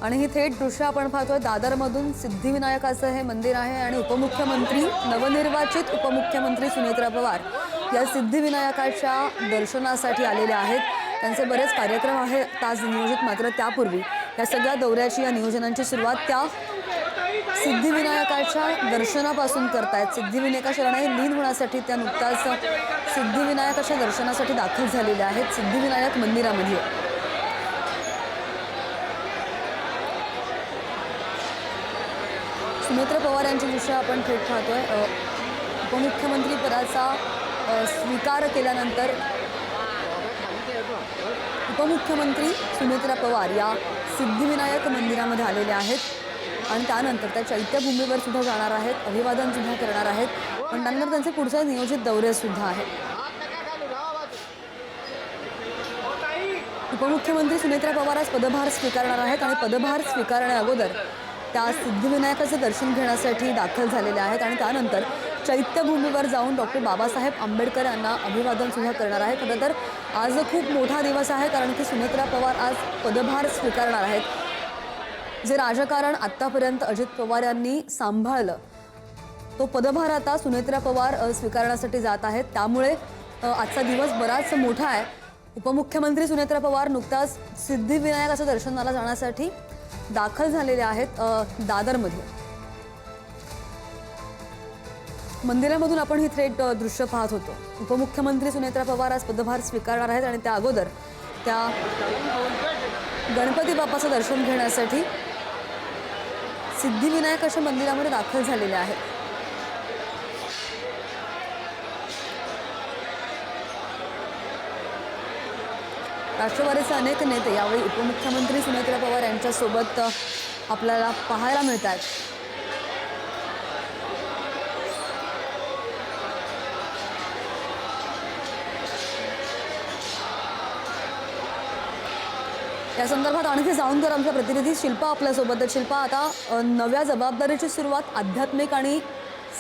आणि ही थेट दृश्य आपण पाहतोय दादरमधून सिद्धिविनायकाचं हे मंदिर आहे आणि उपमुख्यमंत्री नवनिर्वाचित उपमुख्यमंत्री सुनेत्रा पवार या सिद्धिविनायकाच्या दर्शनासाठी आलेले आहेत। त्यांचे बरेच कार्यक्रम आहेत आज नियोजित, मात्र त्यापूर्वी या सगळ्या दौऱ्याची या नियोजनांची सुरुवात त्या सिद्धिविनायकाच्या दर्शनापासून करतायत। सिद्धिविनायका शरणाई लीन होण्यासाठी त्या नुकताच सिद्धिविनायकाच्या दर्शनासाठी दाखल झालेल्या आहेत सिद्धिविनायक मंदिरामध्ये। सुनेत्रा पवार यांची दृश्य आपण थेट पाहतोय। उपमुख्यमंत्री पदाचा स्वीकार केल्यानंतर उपमुख्यमंत्री सुनेत्रा पवार या सिद्धिविनायक मंदिरामध्ये आलेले आहेत आणि त्यानंतर त्या चैत्यभूमीवर सुद्धा जाणार आहेत, अभिवादन सुद्धा करणार आहेत, पण त्यानंतर त्यांचे पुढचे नियोजित दौरे सुद्धा आहेत। उपमुख्यमंत्री सुनेत्रा पवार आज पदभार स्वीकारणार आहेत आणि पदभार स्वीकारण्या अगोदर त्या सिद्धिविनायकाचे दर्शन घेण्यासाठी दाखल झालेले आहेत आणि त्यानंतर चैत्यभूमीवर जाऊन डॉक्टर बाबासाहेब आंबेडकर यांना अभिवादन सुद्धा करणार आहेत। खरं तर आज खूप मोठा दिवस आहे, कारण की सुनेत्रा पवार आज पदभार स्वीकारणार आहेत। जे राजकारण आत्तापर्यंत अजित पवार यांनी सांभाळलं तो पदभार आता सुनेत्रा पवार स्वीकारण्यासाठी जात आहेत, त्यामुळे आजचा दिवस बराच मोठा आहे। उपमुख्यमंत्री सुनेत्रा पवार नुकताच सिद्धिविनायकाच्या दर्शनाला जाण्यासाठी दाखल झालेले आहेत दादरमध्ये। मंदिरामधून आपण ही थेट दृश्य पाहत होतो। उपमुख्यमंत्री सुनेत्रा पवार आज पदभार स्वीकारणार आहेत आणि त्या अगोदर त्या गणपती बाप्पाचं दर्शन घेण्यासाठी सिद्धिविनायकाच्या मंदिरामध्ये दाखल झालेले आहेत। राष्ट्रवादीचे अनेक नेते यावेळी उपमुख्यमंत्री सुनेत्रा पवार यांच्यासोबत आपल्याला पाहायला मिळतात। या संदर्भात आणखी जाणून घेणार आमच्या प्रतिनिधी शिल्पा आपल्यासोबत आहेत। शिल्पा, आता नव्या जबाबदारीची सुरुवात आध्यात्मिक आणि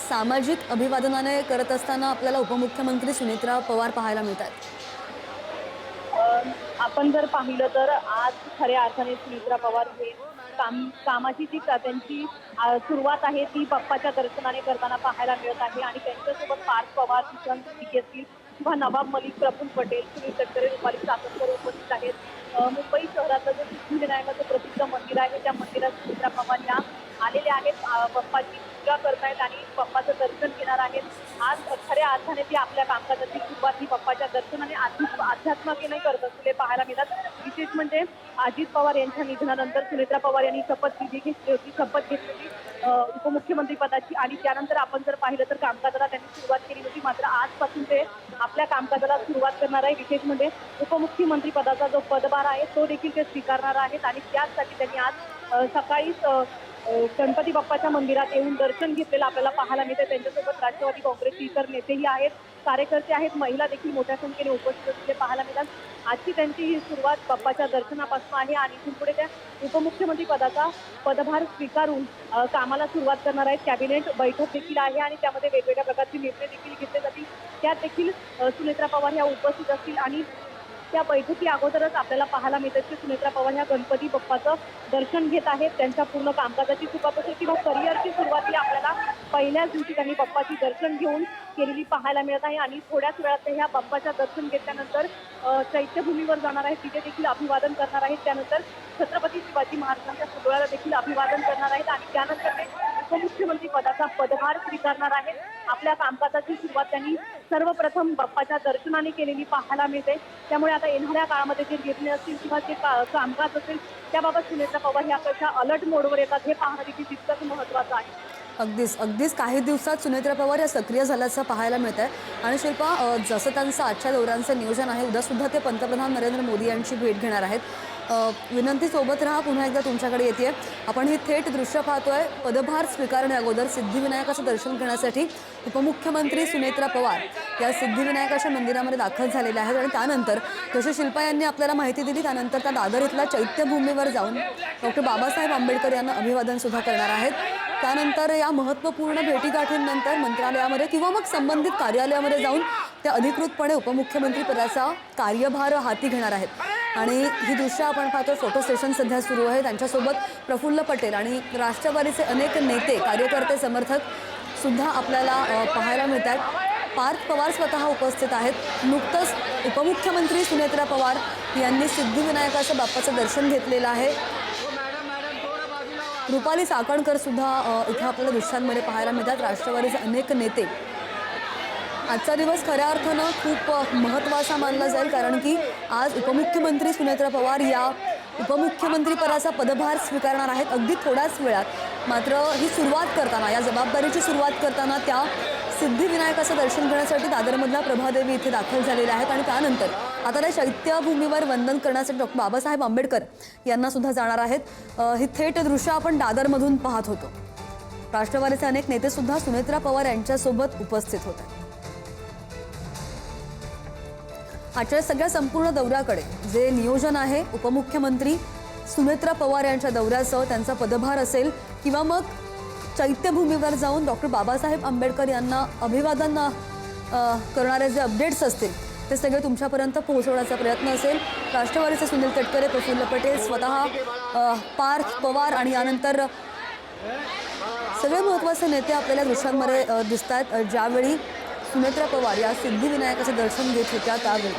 सामाजिक अभिवादनाने करत असताना आपल्याला उपमुख्यमंत्री सुनेत्रा पवार पाहायला मिळतात। आपण जर पाहिलं तर आज खऱ्या अर्थाने सुनेत्रा पवार हे कामाची जी त्यांची सुरुवात आहे ती बाप्पाच्या दर्शनाने करताना पाहायला मिळत आहे आणि त्यांच्यासोबत पार्थ पवार, किशन असतील किंवा नवाब मलिक, प्रफुल्ल पटेल, सुनील तटकरे, रुपाली चाकणकर उपस्थित आहेत। मुंबई शहरातलं जे सिद्धिविनायकाचं प्रसिद्ध मंदिर आहे त्या मंदिरात सुनेत्रा पवार या आलेले आहेत, बाप्पाची पूजा करतायत आणि बाप्पाचं दर्शन घेणार आहेत। आज खऱ्या अर्थाने ती आपल्या कामकाजाची सुरुवात ही बाप्पाच्या दर्शनाने अध्यात्माने करत असलेले पाहायला मिळतात। विशेष म्हणजे अजित पवार यांच्या निधनानंतर सुनेत्रा पवार यांनी शपथ घेतली होती उपमुख्यमंत्री पदाची आणि त्यानंतर आपण जर पाहिलं तर कामकाजाला त्यांनी सुरुवात केली होती, मात्र आजपासून ते आपल्या कामकाजाला सुरुवात करणार आहे। विशेष म्हणजे उपमुख्यमंत्री पदाचा जो पदभार आहे तो देखील ते स्वीकारणार आहेत आणि त्याचसाठी त्यांनी आज सकाळीच गणपती बाप्पाच्या मंदिरात येऊन दर्शन घेतलेलं आपल्याला पाहायला मिळते। त्यांच्यासोबत राष्ट्रवादी काँग्रेसचे इतर नेतेही आहेत, कार्यकर्ते आहेत, महिला देखील मोठ्या संख्येने उपस्थित असलेले पाहायला मिळतात। आजची त्यांची ही सुरुवात बाप्पाच्या दर्शनापासून आहे आणि इथून पुढे त्या उपमुख्यमंत्री पदाचा पदभार स्वीकारून कामाला सुरुवात करणार आहेत। कॅबिनेट बैठक देखील आहे आणि त्यामध्ये वेगवेगळ्या प्रकारचे निर्णय देखील घेतले जातील, त्यात देखील सुनेत्रा पवार ह्या उपस्थित असतील आणि त्या बैठकी अगोदरच आपल्याला पाहायला मिळतं की सुनेत्रा पवार ह्या गणपती बाप्पाचं दर्शन घेत आहेत। त्यांच्या पूर्ण कामकाजाची सुरुवात असेल किंवा करिअरची सुरुवाती आपल्याला पहिल्याच दिवशी त्यांनी बाप्पाची दर्शन घेऊन केलेली पाहायला मिळत आहे आणि थोड्याच वेळात ह्या बाप्पाच्या दर्शन घेतल्यानंतर चैत्यभूमीवर जाणार आहेत, तिथे देखील अभिवादन करणार आहेत। त्यानंतर छत्रपती शिवाजी महाराजांच्या पुतळ्याला देखील अभिवादन करणार आहेत आणि त्यानंतर ते उपमुख्यमंत्री पदाचा पदभार स्वीकारणार आहेत। आपल्या कामकाजाची सुरुवात त्यांनी सर्वप्रथम बाप्पाच्या दर्शनाने केलेली पाहायला मिळते। त्यामुळे आता येणाऱ्या काळामध्ये जे निर्णय असतील किंवा जे कामकाज असेल त्याबाबत सुनेत्रा पवार ह्या कशा अलर्ट मोडवर येतात हे पाहणं देखील तितकंच महत्त्वाचं आहे। अगदीच काही दिवसात सुनेत्रा पवार या सक्रिय झाल्याचं पाहायला मिळत आहे आणि शिल्पा, जसं त्यांचं आजच्या दौऱ्यांचं नियोजन आहे, उद्यासुद्धा ते पंतप्रधान नरेंद्र मोदी यांची भेट घेणार आहेत। विनंती सोबत राहा, पुन्हा एकदा तुमच्याकडे येते। आपण ही थेट दृश्य पाहतोय। पदभार स्वीकारण्या अगोदर सिद्धिविनायकाचं दर्शन घेण्यासाठी उपमुख्यमंत्री सुनेत्रा पवार या सिद्धिविनायकाच्या मंदिरामध्ये दाखल झालेल्या आहेत आणि त्यानंतर जशी शिल्पा यांनी आपल्याला माहिती दिली त्यानंतर त्या दादर इथल्या चैत्यभूमीवर जाऊन डॉक्टर बाबासाहेब आंबेडकर यांना अभिवादन सुद्धा करणार आहेत। त्यानंतर या महत्त्वपूर्ण भेटीगाठींनंतर मंत्रालयामध्ये किंवा मग संबंधित कार्यालयामध्ये जाऊन ते अधिकृतपणे उपमुख्यमंत्री पदाचा कार्यभार हाती घेणार आहेत। आणि ही दृश्य आपण पाहतो, फोटो सेशन सध्या सुरू आहे. त्यांच्यासोबत प्रफुल्ल पटेल आणि राष्ट्रवादीचे अनेक नेते, कार्यकर्ते, समर्थक सुद्धा आपल्याला पाहायला मिळतात. पार्थ पवार स्वतः उपस्थित आहेत. नुकतंच उपमुख्यमंत्री सुनेत्रा पवार यांनी सिद्धिविनायकाच्या बाप्पाचं दर्शन घेतलेलं आहे. रुपाली चाकणकर सुद्धा इथे आपल्याला दृश्यांमध्ये पाहायला मिळतात. राष्ट्रवादीचे अनेक नेते. आजचा दिवस खऱ्या अर्थानं खूप महत्त्वाचा मानला जाईल, कारण की आज उपमुख्यमंत्री सुनेत्रा पवार या उपमुख्यमंत्रीपदाचा पदभार स्वीकारणार आहेत अगदी थोड्याच वेळात. मात्र ही सुरुवात करताना, या जबाबदारीची सुरुवात करताना त्या सिद्धिविनायकाचं दर्शन घेण्यासाठी दादरमधल्या प्रभादेवी इथे दाखल झालेल्या आहेत. आणि त्यानंतर आता त्या चैत्यभूमीवर वंदन करण्यासाठी डॉक्टर बाबासाहेब आंबेडकर यांना सुद्धा जाणार आहेत. ही थेट दृश्य आपण दादरमधून पाहत होतो. राष्ट्रवादीचे अनेक नेते सुद्धा सुनेत्रा पवार यांच्यासोबत उपस्थित होते. आजच्या सगळ्या संपूर्ण दौऱ्याकडे जे नियोजन आहे, उपमुख्यमंत्री सुनेत्रा पवार यांच्या दौऱ्यासह त्यांचा पदभार असेल किंवा मग चैत्यभूमीवर जाऊन डॉक्टर बाबासाहेब आंबेडकर यांना अभिवादन करणारे जे अपडेट्स असतील ते सगळे तुमच्यापर्यंत पोहोचवण्याचा प्रयत्न असेल. राष्ट्रवादीचे सुनील तटकरे, प्रफुल्ल पटेल, स्वतः पार्थ पवार आणि यानंतर सगळे महत्त्वाचे नेते आपल्याला दृश्यांमध्ये दिसत आहेत. ज्यावेळी सुनेत्रा पवार या सिद्धिविनायकाचं दर्शन घेत होत्या त्यावेळी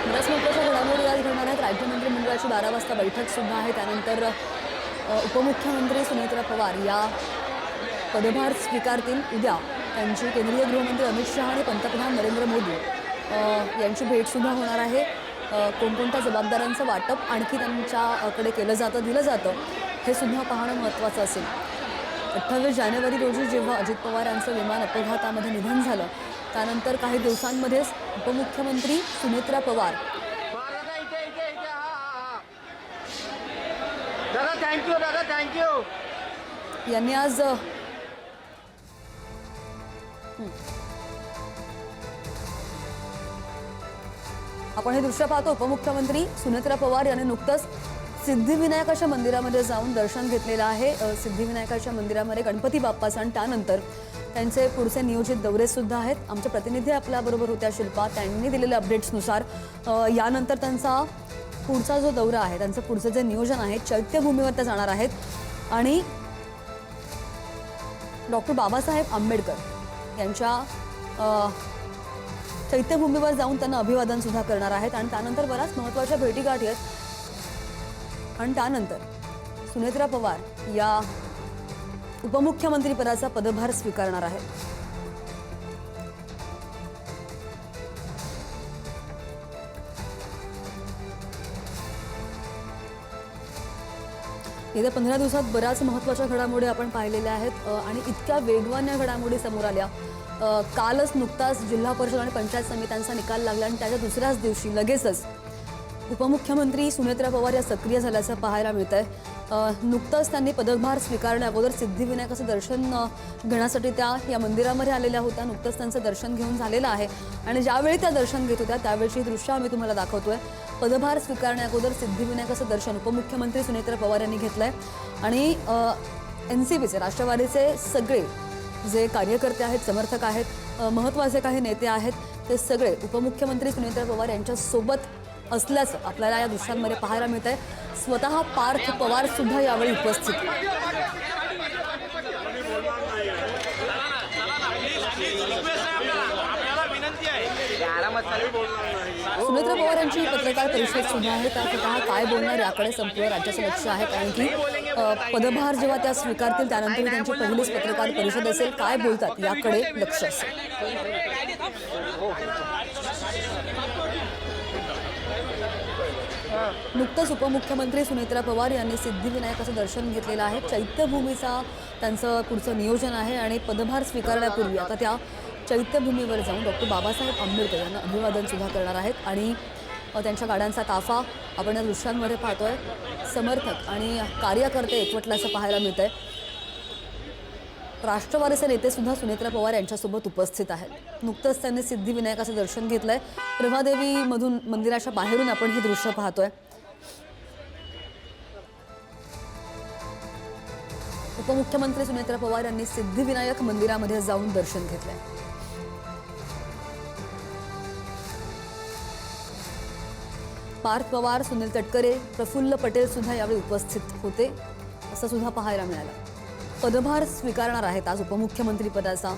बऱ्याच महत्त्वाच्या घडामोडी आज घडणार आहेत. राज्य मंत्रिमंडळाची 12 वाजता बैठक सुद्धा आहे. त्यानंतर उपमुख्यमंत्री सुनेत्रा पवार या पदभार स्वीकारतील. उद्या त्यांची केंद्रीय गृहमंत्री अमित शहा आणि पंतप्रधान नरेंद्र मोदी यांची भेटसुद्धा होणार आहे. कोणकोणत्या जबाबदाऱ्यांचं वाटप आणखी त्यांच्याकडे केलं जातं, दिलं जातं, हे सुद्धा पाहणं महत्त्वाचं असेल. 28 जानेवारी रोजी जेव्हा अजित पवार यांचं विमान अपघातामध्ये निधन झालं, त्यानंतर काही दिवसांमध्येच उपमुख्यमंत्री सुनेत्रा पवार यांनी आज आपण हे दृश्य पाहतो. उपमुख्यमंत्री सुनेत्रा पवार यांनी नुकतंच सिद्धिविनायकाच्या मंदिरामध्ये जाऊन दर्शन घेतलेलं आहे. सिद्धिविनायकाच्या मंदिरामध्ये गणपती बाप्पाचं आणि त्यानंतर त्यांचे पुढचे नियोजित दौरे सुद्धा आहेत. आमचे प्रतिनिधी आपल्याबरोबर होत्या शिल्पा. त्यांनी दिलेल्या अपडेट्सनुसार यानंतर त्यांचा पुढचा जो दौरा आहे, त्यांचं पुढचं जे नियोजन आहे, चैत्यभूमीवर ते जाणार आहेत आणि डॉक्टर बाबासाहेब आंबेडकर यांच्या चैत्यभूमीवर जाऊन त्यांना अभिवादन सुद्धा करणार आहेत. आणि त्यानंतर बऱ्याच महत्त्वाच्या भेटीगाठी आहेत. आणि त्यानंतर सुनेत्रा पवार या उपमुख्यमंत्रीपदाचा पदभार स्वीकारणार आहेत. येत्या 15 दिवसात बऱ्याच महत्त्वाच्या घडामोडी आपण पाहिलेल्या आहेत आणि इतक्या वेगवान या घडामोडी समोर आल्या. कालच नुकताच जिल्हा परिषद आणि पंचायत समित्यांचा निकाल लागला आणि त्याच्या दुसऱ्याच दिवशी लगेचच उपमुख्यमंत्री सुनेत्रा पवार या सक्रिय झाल्याचं पाहायला मिळत आहे. नुकतंच त्यांनी पदभार स्वीकारण्या अगोदर सिद्धिविनायकाचं दर्शन घेण्यासाठी त्या या मंदिरामध्ये आलेल्या होत्या. नुकतंच त्यांचं दर्शन घेऊन झालेलं आहे आणि ज्यावेळी त्या दर्शन घेत होत्या त्यावेळची दृश्य आम्ही तुम्हाला दाखवतोय. पदभार स्वीकारण्या अगोदर सिद्धिविनायकाचं दर्शन उपमुख्यमंत्री सुनेत्रा पवार यांनी घेतलंय आणि NCPचे, राष्ट्रवादीचे सगळे जे कार्यकर्ते आहेत, समर्थक आहेत, महत्त्वाचे काही नेते आहेत, ते सगळे उपमुख्यमंत्री सुनेत्रा पवार यांच्यासोबत असल्याचं आपल्याला या दृश्यांमध्ये पाहायला मिळत आहे. स्वतः पार्थ पवार सुद्धा यावेळी उपस्थित. सुनेत्रा पवार यांची पत्रकार परिषद सुद्धा आहे. त्या स्वतः काय बोलणार याकडे संपूर्ण राज्याचं लक्ष आहे, कारण की पदभार जेव्हा त्या स्वीकारतील त्यानंतर त्यांची पहिलीच पत्रकार परिषद असेल. काय बोलतात याकडे लक्ष असेल. नुकतंच उपमुख्यमंत्री सुनेत्रा पवार यांनी सिद्धिविनायकाचं दर्शन घेतलेलं आहे. चैत्यभूमीचा त्यांचं पुढचं नियोजन आहे आणि पदभार स्वीकारण्यापूर्वी आता त्या चैत्यभूमीवर जाऊन डॉक्टर बाबासाहेब आंबेडकर यांना अभिवादन सुद्धा करणार आहेत आणि त्यांच्या गाड्यांचा ताफा आपण या दृश्यांमध्ये पाहतोय. समर्थक आणि कार्यकर्ते एकवटल्याचं पाहायला मिळतंय. राष्ट्रवादीचे नेते सुद्धा सुनेत्रा पवार यांच्यासोबत उपस्थित आहेत. नुकतंच त्यांनी सिद्धिविनायकाचं दर्शन घेतलंय. प्रभादेवीमधून मंदिराच्या बाहेरून आपण ही दृश्य पाहतोय. उपमुख्यमंत्री सुनेत्रा पवार यांनी सिद्धिविनायक मंदिरामध्ये जाऊन दर्शन घेतलंय. पार्थ पवार, सुनील तटकरे, प्रफुल्ल पटेल सुद्धा यावेळी उपस्थित होते असं सुद्धा पाहायला मिळालं. पदभार स्वीकारणार आहेत आज उपमुख्यमंत्री पदाचा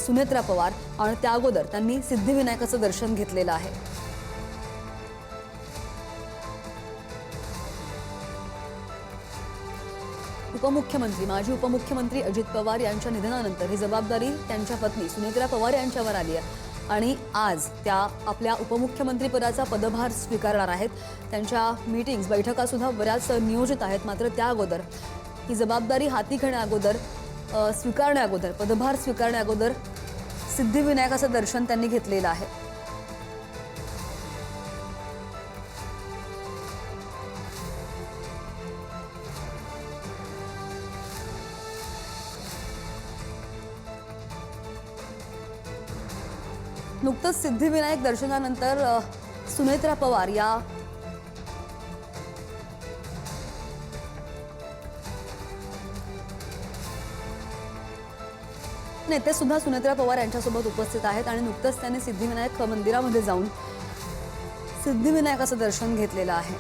सुनेत्रा पवार आणि त्या अगोदर त्यांनी सिद्धिविनायकाचं दर्शन घेतलेलं आहे. माजी उपमुख्यमंत्री अजित पवार यांच्या निधनानंतर ही जबाबदारी त्यांच्या पत्नी सुनेत्रा पवार यांच्यावर आली आहे आणि आज त्या आपल्या उपमुख्यमंत्री पदाचा पदभार स्वीकारणार आहेत. त्यांच्या मीटिंग्स, बैठका सुद्धा बऱ्याच नियोजित आहेत. मात्र त्या अगोदर ही जबाबदारी हाती घेण्याअगोदर स्वीकारण्याअगोदर पदभार स्वीकारण्याअगोदर सिद्धिविनायकाचं दर्शन त्यांनी घेतलेलं आहे. नुकतंच सिद्धिविनायक दर्शनानंतर सुनेत्रा पवार या नेते सुद्धा सुनेत्रा पवार यांच्यासोबत उपस्थित आहेत आणि नुकतंच त्यांनी सिद्धिविनायक मंदिरामध्ये जाऊन सिद्धिविनायकाचं दर्शन घेतलेलं आहे.